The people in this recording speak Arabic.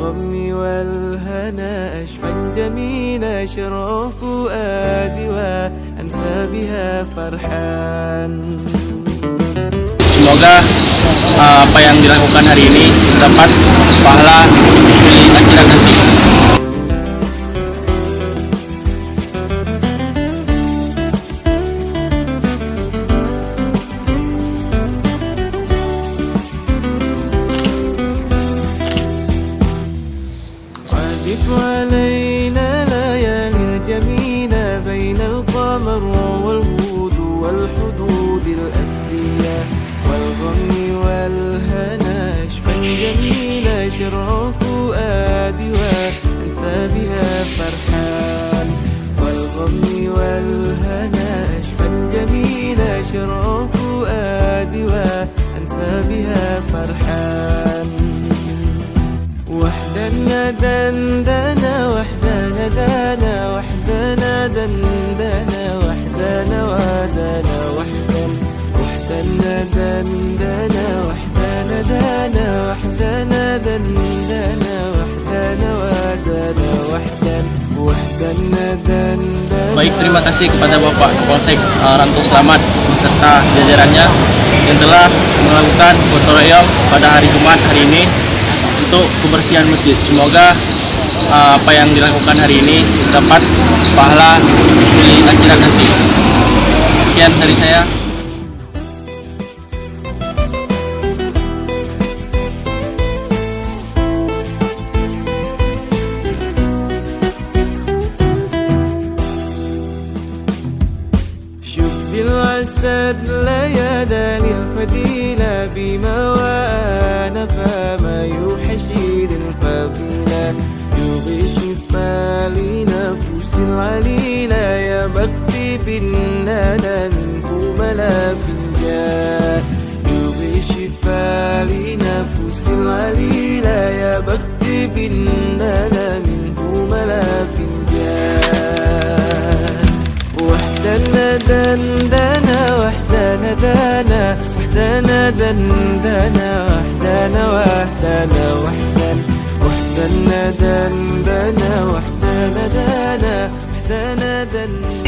والغم والهنا أشفى جميل أشرف فؤادي وأنسى بها فرحان. Semoga apa yang dilakukan hari ini dapat pahala di akhirat nanti. عرف علينا ليالي الجميلة بين القمر والغود والحدود الأسلية والغم والهنا أشفى جميل أشرف فؤادي وأنسى بها فرحان. والغم والهنا أشفى جميل أشرف فؤادي وأنسى بها فرحان. وحدنا دندنا وحدنا دانا وحدنا دندنا وحدنا ودانا وحدنا دندنا وحدنا دانا وحدنا دندنا وحدنا ودانا وحدنا دندنا. Baik, terima kasih kepada Bapak Kapolsek Rantau Slamet beserta jajarannya yang telah melakukan gotong royong pada hari Jumat hari ini untuk kebersihan masjid. Semoga apa yang dilakukan hari ini dapat pahala di akhirat nanti. Sekian dari saya. شد العسد ليدا للفديلة بما وأنا فما يوحشي للفضيلة يغي شفاء لنفوس العليلة يا بختي بالنانا منه ملا فنجان يغي شفاء لنفوس العليلة يا بختي بالنانا منه ملا فنجان. وحدنا دندنا وحدنا دانا وحدنا دندنا وحدنا وحدنا دندنا وحدنا دانا وحدنا دندنا